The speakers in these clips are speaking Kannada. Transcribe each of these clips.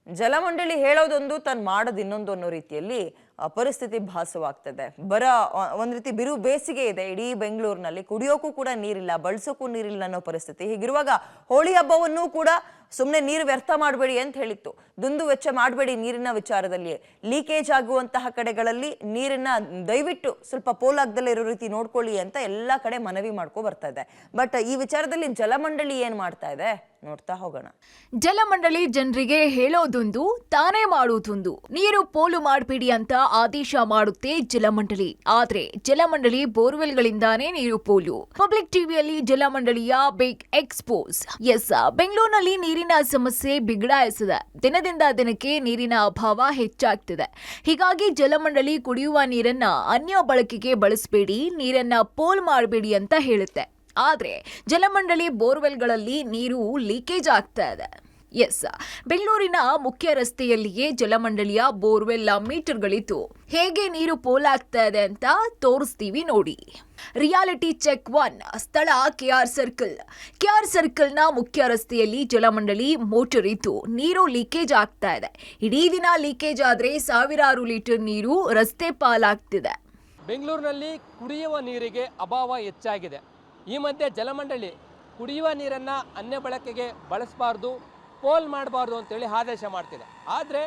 ಜಲಮಂಡಳಿ ಹೇಳೋದೊಂದು ತಾನು ಮಾಡೋದು ಇನ್ನೊಂದು ಅನ್ನೋ ರೀತಿಯಲ್ಲಿ ಪರಿಸ್ಥಿತಿ ಭಾಸವಾಗ್ತದೆ. ಒಂದ್ ರೀತಿ ಬಿರು ಬೇಸಿಗೆ ಇದೆ ಇಡೀ ಬೆಂಗಳೂರಿನಲ್ಲಿ. ಕುಡಿಯೋಕ್ಕೂ ಕೂಡ ನೀರಿಲ್ಲ, ಬಳಸೋಕ್ಕೂ ನೀರಿಲ್ಲ ಅನ್ನೋ ಪರಿಸ್ಥಿತಿ. ಹೀಗಿರುವಾಗ ಹೋಳಿ ಹಬ್ಬವನ್ನು ಕೂಡ ಸುಮ್ಮನೆ ನೀರು ವ್ಯರ್ಥ ಮಾಡಬೇಡಿ ಅಂತ ಹೇಳಿತ್ತು. ದುಂದು ವೆಚ್ಚ ಮಾಡಬೇಡಿ ನೀರಿನ ವಿಚಾರದಲ್ಲಿ. ಲೀಕೇಜ್ ಆಗುವಂತಹ ಕಡೆಗಳಲ್ಲಿ ನೀರನ್ನ ದಯವಿಟ್ಟು ಸ್ವಲ್ಪ ಪೋಲಾಗ್ದಲ್ಲೇ ಇರೋ ರೀತಿ ನೋಡ್ಕೊಳ್ಳಿ ಅಂತ ಎಲ್ಲಾ ಕಡೆ ಮನವಿ ಮಾಡ್ಕೊ ಬರ್ತಾ ಇದೆ. ಬಟ್ ಈ ವಿಚಾರದಲ್ಲಿ ಜಲಮಂಡಳಿ ಏನ್ ಮಾಡ್ತಾ ಇದೆ ನೋಡ್ತಾ ಹೋಗೋಣ. ಜಲಮಂಡಳಿ ಜನರಿಗೆ ಹೇಳೋದೊಂದು, ತಾನೇ ಮಾಡುವುದೊಂದು. ನೀರು ಪೋಲು ಮಾಡಬೇಡಿ ಅಂತ ಆದೇಶ ಮಾಡುತ್ತೆ ಜಲಮಂಡಳಿ. ಆದ್ರೆ ಜಲಮಂಡಳಿ ಬೋರ್ವೆಲ್ಗಳಿಂದಾನೇ ನೀರು ಪೋಲು. ಪಬ್ಲಿಕ್ ಟಿವಿಯಲ್ಲಿ ಜಲಮಂಡಳಿಯ ಬಿಗ್ ಎಕ್ಸ್ಪೋಸ್. ಎಸ್, ಬೆಂಗಳೂರಿನಲ್ಲಿ ನೀರಿನ ಸಮಸ್ಯೆ ಬಿಗಡಾಯಿಸಿದೆ. ದಿನದಿಂದ ದಿನಕ್ಕೆ ನೀರಿನ ಅಭಾವ ಹೆಚ್ಚಾಗ್ತಿದೆ. ಹೀಗಾಗಿ ಜಲಮಂಡಳಿ ಕುಡಿಯುವ ನೀರನ್ನ ಅನ್ಯ ಬಳಕೆಗೆ ಬಳಸಬೇಡಿ, ನೀರನ್ನ ಪೋಲ್ ಮಾಡಬೇಡಿ ಅಂತ ಹೇಳುತ್ತೆ. ಆದ್ರೆ ಜಲಮಂಡಳಿ ಬೋರ್ವೆಲ್ಗಳಲ್ಲಿ ನೀರು ಲೀಕೇಜ್ ಆಗ್ತಾ ಇದೆ. ಎಸ್, ಬೆಂಗಳೂರಿನ ಮುಖ್ಯ ರಸ್ತೆಯಲ್ಲಿಯೇ ಜಲಮಂಡಳಿಯ ಬೋರ್ವೆಲ್ ಮೀಟರ್ಗಳಿದ್ದು ಹೇಗೆ ನೀರು ಪೋಲಾಗ್ತಾ ಇದೆ ಅಂತ ತೋರಿಸ್ತೀವಿ ನೋಡಿ. Reality check 1. ಸ್ಥಳ ಕೆಆರ್ ಸರ್ಕಲ್ನ ಮುಖ್ಯ ರಸ್ತೆಯಲ್ಲಿ ಜಲಮಂಡಳಿ ಮೋಟರ್ ಇದ್ದು ನೀರು ಲೀಕೇಜ್ ಆಗ್ತಾ ಇದೆ. ಇಡೀ ದಿನ ಲೀಕೇಜ್ ಆದ್ರೆ ಸಾವಿರಾರು ಲೀಟರ್ ನೀರು ರಸ್ತೆ ಪಾಲಾಗ್ತಿದೆ. ಬೆಂಗಳೂರಿನಲ್ಲಿ ಕುಡಿಯುವ ನೀರಿಗೆ ಅಭಾವ ಹೆಚ್ಚಾಗಿದೆ. ಈ ಮಧ್ಯೆ ಜಲಮಂಡಳಿ ಕುಡಿಯುವ ನೀರನ್ನು ಅನ್ಯ ಬಳಕೆಗೆ ಬಳಸಬಾರ್ದು, ಪೋಲ್ ಮಾಡಬಾರ್ದು ಅಂತೇಳಿ ಆದೇಶ ಮಾಡ್ತಿದೆ. ಆದರೆ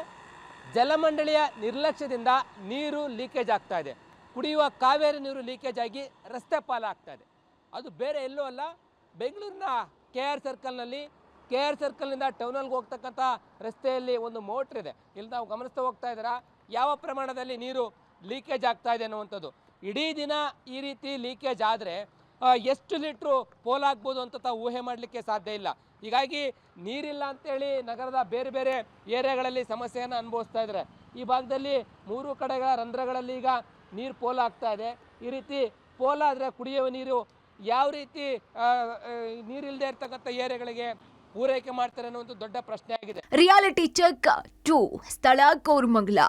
ಜಲಮಂಡಳಿಯ ನಿರ್ಲಕ್ಷ್ಯದಿಂದ ನೀರು ಲೀಕೇಜ್ ಆಗ್ತಾ ಇದೆ. ಕುಡಿಯುವ ಕಾವೇರಿ ನೀರು ಲೀಕೇಜ್ ಆಗಿ ರಸ್ತೆ ಪಾಲಾಗ್ತಾ ಇದೆ. ಅದು ಬೇರೆ ಎಲ್ಲೂ ಅಲ್ಲ, ಬೆಂಗಳೂರಿನ ಕೆಆರ್ ಸರ್ಕಲ್ನಿಂದ ಟೌನಲ್ಲಿ ಹೋಗ್ತಕ್ಕಂಥ ರಸ್ತೆಯಲ್ಲಿ ಒಂದು ಮೋಟ್ರ್ ಇದೆ. ಇಲ್ಲಿ ನಾವು ಗಮನಿಸ್ತಾ ಹೋಗ್ತಾ ಇದ್ದೀರಾ ಯಾವ ಪ್ರಮಾಣದಲ್ಲಿ ನೀರು ಲೀಕೇಜ್ ಆಗ್ತಾ ಇದೆ ಅನ್ನುವಂಥದ್ದು. ಇಡೀ ದಿನ ಈ ರೀತಿ ಲೀಕೇಜ್ ಆದರೆ ಎಷ್ಟು ಲೀಟ್ರು ಪೋಲಾಗ್ಬೋದು ಅಂತ ತಾವು ಊಹೆ ಮಾಡಲಿಕ್ಕೆ ಸಾಧ್ಯ ಇಲ್ಲ. ಹೀಗಾಗಿ ನೀರಿಲ್ಲ ಅಂತೇಳಿ ನಗರದ ಬೇರೆ ಬೇರೆ ಏರಿಯಾಗಳಲ್ಲಿ ಸಮಸ್ಯೆಯನ್ನು ಅನುಭವಿಸ್ತಾ ಇದ್ದಾರೆ. ಈ ಭಾಗದಲ್ಲಿ 3 ಕಡೆಗಳ ರಂಧ್ರಗಳಲ್ಲಿ ಈಗ ನೀರು ಪೋಲಾಗ್ತಾ ಇದೆ. ಈ ರೀತಿ ಪೋಲಾದರೆ ಕುಡಿಯುವ ನೀರು ಯಾವ ರೀತಿ ನೀರಿಲ್ಲದೆ ಇರ್ತಕ್ಕಂಥ ಏರಿಯಾಗಳಿಗೆ ಪೂರೈಕೆ ಮಾಡ್ತಾರೆ ಅನ್ನೋ ದೊಡ್ಡ ಪ್ರಶ್ನೆ ಆಗಿದೆ. Reality check 2. ಸ್ಥಳ ಕೋರಮಂಗಲ.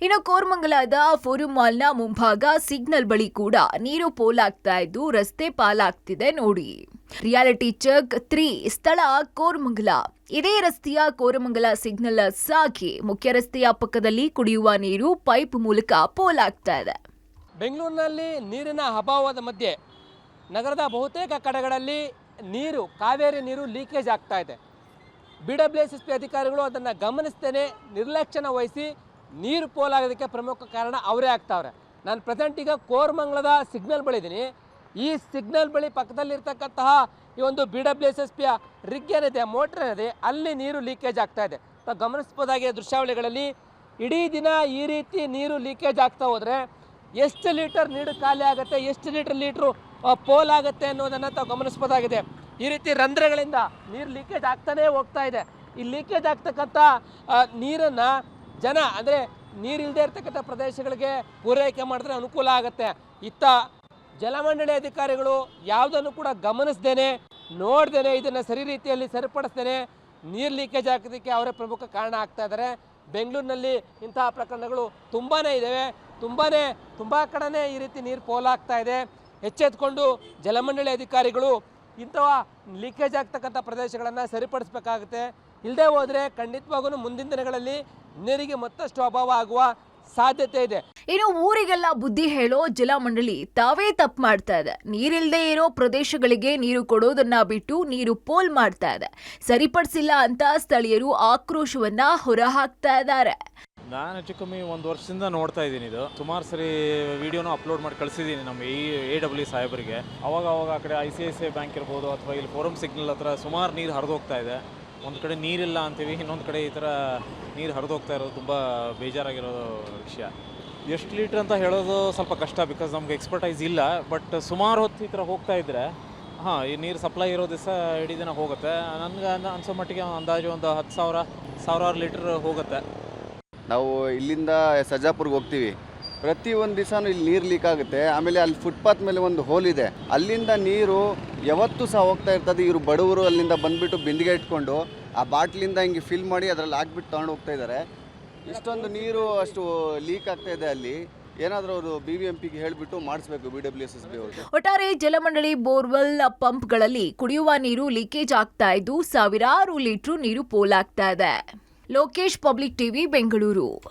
ಇನ್ನು ಕೋರಮಂಗಲದ ಫೋರಂ ಮಾಲ್ನ ಮುಂಭಾಗ ಸಿಗ್ನಲ್ ಬಳಿ ಕೂಡ ನೀರು ಪೋಲಾಗ್ತಾ ಇದ್ದು ರಸ್ತೆ ಪಾಲಾಗ್ತಿದೆ ನೋಡಿ. Reality check 3. ಸ್ಥಳ ಕೋರಮಂಗಲ. ಇದೇ ರಸ್ತೆಯ ಕೋರಮಂಗಲ ಸಿಗ್ನಲ್ ಸಾಗಿ ಮುಖ್ಯ ರಸ್ತೆಯ ಪಕ್ಕದಲ್ಲಿ ಕುಡಿಯುವ ನೀರು ಪೈಪ್ ಮೂಲಕ ಪೋಲಾಗ್ತಾ ಇದೆ. ಬೆಂಗಳೂರಿನಲ್ಲಿ ನೀರಿನ ಅಭಾವದ ಮಧ್ಯೆ ನಗರದ ಬಹುತೇಕ ಕಡೆಗಳಲ್ಲಿ ಕಾವೇರಿ ನೀರು ಲೀಕೇಜ್ ಆಗ್ತಾ ಇದೆ. BWSSP ಅಧಿಕಾರಿಗಳು ಅದನ್ನು ಗಮನಿಸ್ತೇನೆ ನಿರ್ಲಕ್ಷ್ಯನ ವಹಿಸಿ ನೀರು ಪೋಲಾಗೋದಕ್ಕೆ ಪ್ರಮುಖ ಕಾರಣ ಅವರೇ ಆಗ್ತಾವ್ರೆ. ನಾನು ಪ್ರೆಸೆಂಟ್ ಈಗ ಕೋರಮಂಗಲದ ಸಿಗ್ನಲ್ ಬಳಿ ಇದ್ದೀನಿ. ಈ ಸಿಗ್ನಲ್ ಬಳಿ ಪಕ್ಕದಲ್ಲಿರ್ತಕ್ಕಂತಹ ಈ ಒಂದು BWSSPಯ ರಿಗ್ ಏನಿದೆ, ಮೋಟ್ರ್ ಏನಿದೆ, ಅಲ್ಲಿ ನೀರು ಲೀಕೇಜ್ ಆಗ್ತಾ ಇದೆ. ನಾವು ಗಮನಿಸ್ಬೋದಾಗಿದೆ ದೃಶ್ಯಾವಳಿಗಳಲ್ಲಿ. ಇಡೀ ದಿನ ಈ ರೀತಿ ನೀರು ಲೀಕೇಜ್ ಆಗ್ತಾ ಹೋದರೆ ಎಷ್ಟು ಲೀಟರ್ ನೀರು ಖಾಲಿ ಆಗುತ್ತೆ, ಎಷ್ಟು ಲೀಟ್ರು ಪೋಲ್ ಆಗುತ್ತೆ ಅನ್ನೋದನ್ನು ತಾವು ಗಮನಿಸ್ಬೋದಾಗಿದೆ. ಈ ರೀತಿ ರಂಧ್ರಗಳಿಂದ ನೀರು ಲೀಕೇಜ್ ಆಗ್ತಾನೇ ಹೋಗ್ತಾ ಇದೆ. ಈ ಲೀಕೇಜ್ ಆಗ್ತಕ್ಕಂಥ ನೀರನ್ನು ಜನ ಅಂದರೆ ನೀರಿಲ್ಲದೆ ಇರ್ತಕ್ಕಂಥ ಪ್ರದೇಶಗಳಿಗೆ ಪೂರೈಕೆ ಮಾಡಿದ್ರೆ ಅನುಕೂಲ ಆಗುತ್ತೆ. ಇತ್ತ ಜಲಮಂಡಳಿ ಅಧಿಕಾರಿಗಳು ಯಾವುದನ್ನು ಕೂಡ ಗಮನಿಸ್ದೇನೆ ನೋಡ್ದೇನೆ ಇದನ್ನು ಸರಿ ರೀತಿಯಲ್ಲಿ ಸರಿಪಡಿಸ್ದೇನೆ ನೀರು ಲೀಕೇಜ್ ಆಗೋದಕ್ಕೆ ಅವರೇ ಪ್ರಮುಖ ಕಾರಣ ಆಗ್ತಾ ಇದ್ದಾರೆ. ಬೆಂಗಳೂರಿನಲ್ಲಿ ಇಂತಹ ಪ್ರಕರಣಗಳು ತುಂಬಾ ಇದ್ದಾವೆ. ತುಂಬ ಕಡೆನೇ ಈ ರೀತಿ ನೀರು ಪೋಲಾಗ್ತಾ ಇದೆ. ಎಚ್ಚೆತ್ಕೊಂಡು ಜಲಮಂಡಳಿ ಅಧಿಕಾರಿಗಳು ಇಂಥವ ಲೀಕೇಜ್ ಆಗ್ತಕ್ಕಂಥ ಪ್ರದೇಶಗಳನ್ನು ಸರಿಪಡಿಸಬೇಕಾಗುತ್ತೆ. ಇಲ್ಲದೆ ಹೋದರೆ ಖಂಡಿತವಾಗೂ ಮುಂದಿನ ದಿನಗಳಲ್ಲಿ ನೀರಿಗೆ ಮತ್ತಷ್ಟು ಅಭಾವ ಆಗುವ ಸಾಧ್ಯತೆ ಇದೆ. ಇನ್ನು ಊರಿಗೆಲ್ಲ ಬುದ್ಧಿ ಹೇಳೋ ಜಲಮಂಡಳಿ ತಾವೇ ತಪ್ಪು ಮಾಡ್ತಾ ಇದೆ. ನೀರಿಲ್ಲದೆ ಇರೋ ಪ್ರದೇಶಗಳಿಗೆ ನೀರು ಕೊಡೋದನ್ನ ಬಿಟ್ಟು ನೀರು ಪೋಲ್ ಮಾಡ್ತಾ ಇದೆ. ಸರಿಪಡಿಸಿಲ್ಲ ಅಂತ ಸ್ಥಳೀಯರು ಆಕ್ರೋಶವನ್ನ ಹೊರಹಾಕ್ತಾ ಇದ್ದಾರೆ. ನಾನು ಹೆಚ್ಚು ಕಮ್ಮಿ 1 ವರ್ಷದಿಂದ ನೋಡ್ತಾ ಇದ್ದೀನಿ. ಇದು ಸುಮಾರು ಸರಿ ವಿಡಿಯೋನ ಅಪ್ಲೋಡ್ ಮಾಡಿ ಕಳಿಸಿದ್ದೀನಿ ನಮ್ಮ AW ಸಾಹೇಬರಿಗೆ. ಅವಾಗ ಆ ಕಡೆ ICICI ಬ್ಯಾಂಕ್ ಇರ್ಬೋದು ಅಥವಾ ಇಲ್ಲಿ ಫೋರಂ ಸಿಗ್ನಲ್ ಹತ್ರ ಸುಮಾರು ನೀರು ಹರಿದೋಗ್ತಾ ಇದೆ. ಒಂದು ಕಡೆ ನೀರಿಲ್ಲ ಅಂತೀವಿ, ಇನ್ನೊಂದು ಕಡೆ ಈ ಥರ ನೀರು ಹರಿದೋಗ್ತಾ ಇರೋದು ತುಂಬ ಬೇಜಾರಾಗಿರೋ ವಿಷಯ. ಎಷ್ಟು ಲೀಟ್ರ್ ಅಂತ ಹೇಳೋದು ಸ್ವಲ್ಪ ಕಷ್ಟ, ಬಿಕಾಸ್ ನಮ್ಗೆ ಎಕ್ಸ್ಪರ್ಟೈಸ್ ಇಲ್ಲ. ಬಟ್ ಸುಮಾರು ಹೊತ್ತು ಈ ಥರ ಹೋಗ್ತಾ ಇದ್ದರೆ ಈ ನೀರು ಸಪ್ಲೈ ಇರೋ ದಿವಸ ಇಡೀ ದಿನ ಹೋಗುತ್ತೆ. ನನಗೆ ಅನ್ಸೋ ಮಟ್ಟಿಗೆ ಅಂದಾಜು ಒಂದು 10,000 ಸಾವಿರಾರು ಲೀಟ್ರ್ ಹೋಗುತ್ತೆ. ನಾವು ಇಲ್ಲಿಂದ ಸರ್ಜಾಪುರ್ಗೆ ಹೋಗ್ತೀವಿ. ಪ್ರತಿ ಒಂದು ದಿವಸನೂ ಇಲ್ಲಿ ನೀರು ಲೀಕ್ ಆಗುತ್ತೆ. ಆಮೇಲೆ ಅಲ್ಲಿ ಫುಟ್ಪಾತ್ ಮೇಲೆ ಒಂದು ಹೋಲ್ ಇದೆ, ಅಲ್ಲಿಂದ ನೀರು ಯಾವತ್ತೂ ಸಹ ಹೋಗ್ತಾ ಇರ್ತದೆ. ಇವರು ಬಡವರು ಅಲ್ಲಿಂದ ಬಂದುಬಿಟ್ಟು ಬಿಂದಿಗೆ ಇಟ್ಕೊಂಡು ಆ ಬಾಟ್ಲಿಂದ ಹಿಂಗೆ ಫಿಲ್ ಮಾಡಿ ಅದರಲ್ಲಿ ಹಾಕ್ಬಿಟ್ಟು ತೊಗೊಂಡು ಹೋಗ್ತಾ ಇದ್ದಾರೆ. ಇಷ್ಟೊಂದು ನೀರು ಅಷ್ಟು ಲೀಕ್ ಆಗ್ತಾ ಇದೆ. ಅಲ್ಲಿ ಏನಾದರೂ ಅವರು BBMPಗೆ ಹೇಳಿಬಿಟ್ಟು ಮಾಡಿಸ್ಬೇಕು, BWSSB ಅವರು. ಒಟ್ಟಾರೆ ಜಲಮಂಡಳಿ ಬೋರ್ವೆಲ್ ಪಂಪ್ಗಳಲ್ಲಿ ಕುಡಿಯುವ ನೀರು ಲೀಕೇಜ್ ಆಗ್ತಾ ಇದ್ದು ಸಾವಿರಾರು ಲೀಟರ್ ನೀರು ಪೋಲಾಗ್ತಾ ಇದೆ. Lokesh, public TV, Bengaluru.